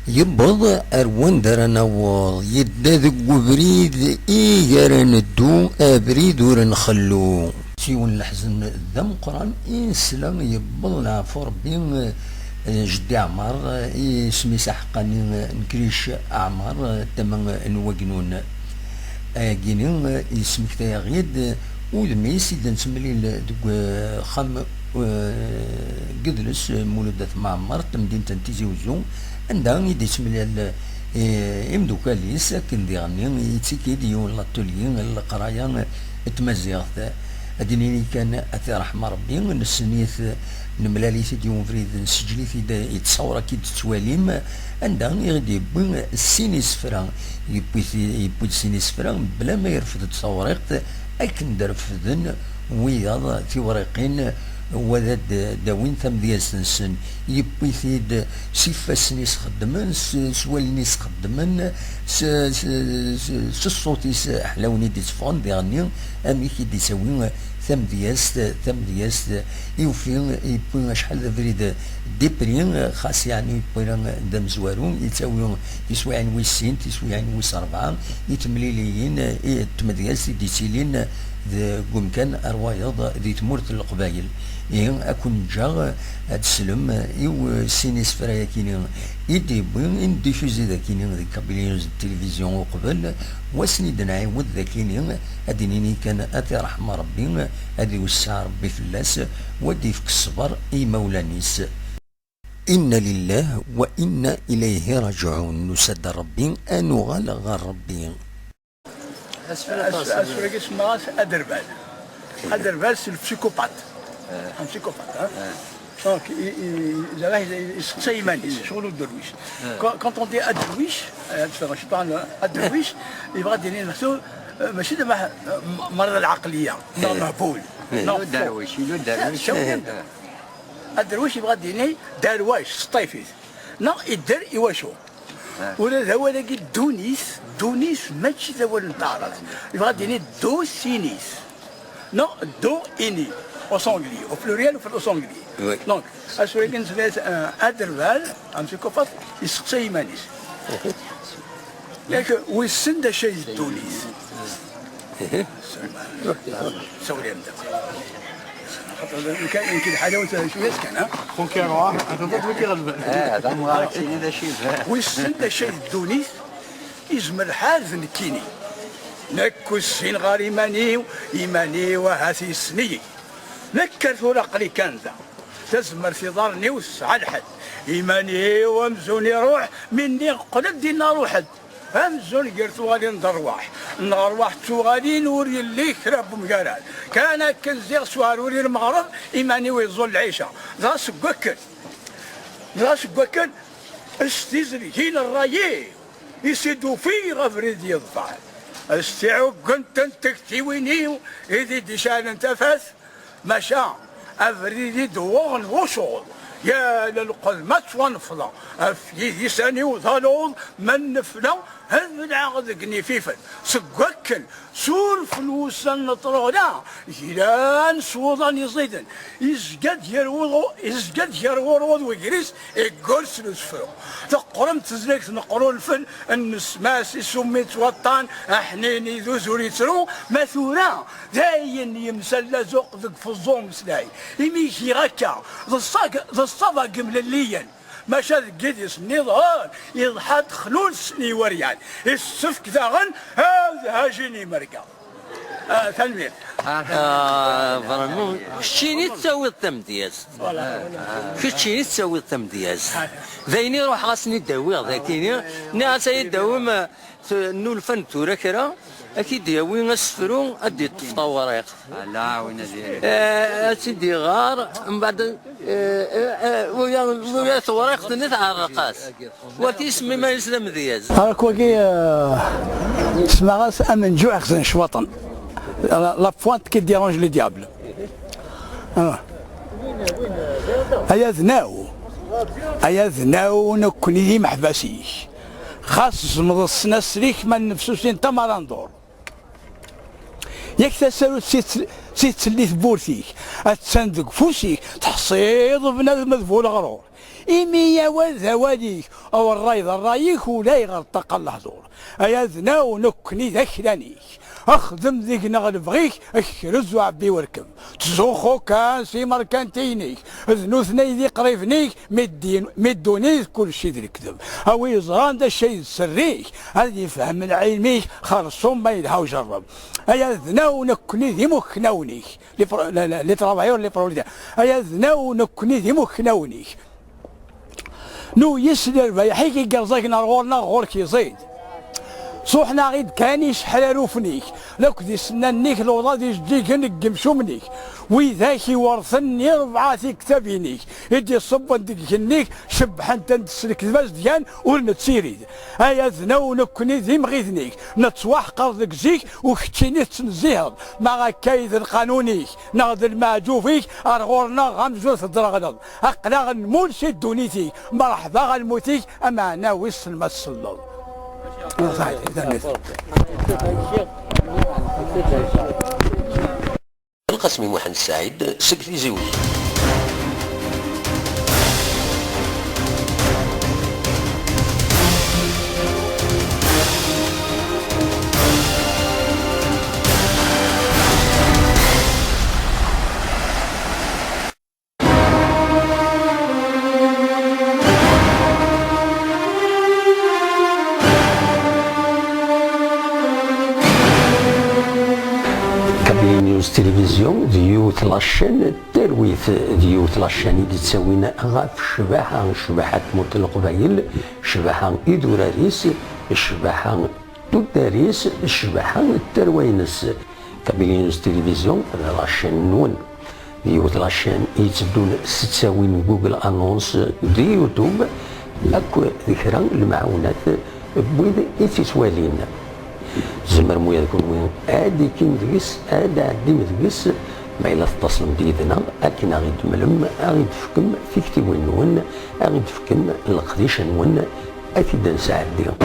يبض أروان درنا وال يدا ذق بريد إيجار ندو أبريد ورنخلو تيون الحزن ذم قران إنسلام يبضنا فربين جدي عمر اسمي سحقاني نكريش عمر تمن نوجنون جينين اسمك تاغيد ودميس إذا نسملي دوك خم قدلس مولدة معمر تمدين تنتيزي وزون عندها يدي تسملي إمدوكاليس كن ديغني يتسيكي ديون لاتوليين القرايا تمزيغت أدينيني كان أثي رحمة ربي نسنيث نملالي ديون فريد نسجلي في يتصور كي تتواليم عندها يغدي يبوي السيني سفران يبوي السيني سفران بلا ما يرفض تصوريقت أكن درفذن وياض في ورقين وذاد داوين ثم ديال سنسن يبوي ثيد سيفاسني سخدمن سوالني سخدمن الصوتيس حلاوني دي صفون ديغني امي كي دي ساوي ثم دياست يوفي يبوي شحال فريد ديبرين خاص يعني يبوي دم زوارون يتساوي يسوي عن ويسين تسوي عن ويس 4 يتمليليين تمدياس دي سيلين قوم كان أروايض ذي تمورت القبايل أكون جا تسلم يو سينيس فرايا كيني يدي بوين إن ديفوزي ذا كيني ذي كابلين التلفزيون وقبل واسني دناعي ود ذا كيني أدينيني كان أتي رحمة ربي أدي وسع ربي في اللاس ودي فك الصبر أي مولانيس إن لله وإنا إليه راجعون نسد ربي أنو غلغ ربي اسفل اسمها ادربال ادربال سي البسيكوبات ان بسيكوبات دونك زعما يسقسي شغل الدرويش كونت اون دي ادرويش باش بان ادرويش يبغى ديري نفسه ماشي دابا مرض العقليه نو مهبول نو درويش الدرويش يبغى ديني درويش سطيفيت نو يدير يواشو ولا هو لاقي دونيس ماشي ذا هو نتاع يبغى ديني دو سينيس نو دو اني او سونغلي او بلوريال وفي الاوسونغلي دونك اسوري كنت ادربال ام سيكوباث يسقسي يمانيس لكن ويسند شيء دونيس سوري انت خاطر يمكن حلاوه شويه كان خوك يروح هذا كيغلب هذا مغارك سيدي ذا شي ويسند شيء دونيس يزمر حال ذنكيني نكو السين غار إيماني وهاتي سني نكر ثورقلي كان ذا تزمر في ضرني وسع الحد إيماني ومزوني روح مني قلب دينا روحد همزون قرت غادي نروح توغادي نوري اللي كراب مقارال كان كنزيغ سواروري المغرب إيماني ويزول العيشة ذا سكوكن استيزري هنا الرايي يسدو في غفريد يضفع استيعو كنت تكتيوينيو إذي ديشان انتفاث مشا أفريد دوغن وصول يا للقلمة ونفضة أفيدي ساني وظلول من نفلا هذا العقد قنيفيفا سقوكل سور فلوس النطرونا جيران سوضان يزيدن يزقد يرورود ويجريس يقول سلسفرو تقرم تزليك نقرو الفن النسماس سميت وطان احنيني ذو زوريترو مثورا داين يمسلا زوق ذق في الظوم سلاي يميشي غكا ذا الصفا قملليا ماشا قديس النظام يضحى خلول سني وريال السفك ذاغن هذا هاجيني مرقا تنمير فرنو شتيني تسوي التمدياز شتيني تسوي التمدياز ذيني روح غاسني داوي ذاكيني ناس يداوم نو الفن تورا كرا اكيد ياوي السفرو ادي الطفطا ورايق لا وين دير سيدي غار من بعد ويا ثوارق نتاع الرقاص وتسمي ما يسلم دياز هاك واقي سمعت امن جوع خزن شواطن لا بوانت كي ديرونج لي ديابل ايا ذناو نكوني محباسيش خاص زمض السنة سريك ما نفسوسين تماراندور ياك تسالو سيت اللي ثبورتيك اتسندق فوسيك تحصيض بنادم مذبول غرور إيميا وذواليك أو الرايض الرايك ولا يغرطق الهضور أيا ذناو نكني ذكرانيك أخدم ذيك نغلبغيك أكرز وعبي وركب تزوخو كان سي مركانتينيك ذنو ثني ذي قريفنيك مدونيك كل شي ذي الكذب أو يزران دا الشيء سريك هذا يفهم العلميك خرصهم ما يلها وجرب أيا ذناو نكني ذي مخنونيك لي ترابعيون لي بروليدا أيا ذناو نكني ذي مخنونيك نو يسلر بيحيكي قرزاك نغورنا غورك يزيد صوحنا غيد كاني شحال فنيك لك دي سنانيك لوضا دي جديك نقم شومنيك وذاكي ورثني ربعاتي كتابينيك يدي صبا ديك شبحان تنسلك الباس ديان ولنتسيريد هيا ذناو نكوني ذي مغيثنيك نتوحقر ذك زيك وكتيني تنزيهر مع كايد القانونيك ناخذ المعجوفيك ارغورنا غمزو تدرغنض اقلا غنمول شي دونيتي مرحبا غنموتيك اما انا وصل ما تصلل القاسمي محمد السعيد سكرتي زوجي. نيوز تلفزيون ديوت لاشين ترويث ديوت لاشين اللي تساوينا غاف شباحة موت القبايل شباحة إدوراريس شباحة توداريس شباحة التروينس كابيل نيوز تلفزيون لاشين نون ديوت لاشين يتبدون تساوين جوجل انونس دي يوتيوب اكو ذكرى المعونات بويد يتسوالين زمر مويا يكون وين ادي كين دقس ادي عدي مدقس ما إلا تتصلم ديدنا أكن غيد ملم غيد فكم في كتيبوين نون غيد فكم القديش نون أكيد نساعد ديهم.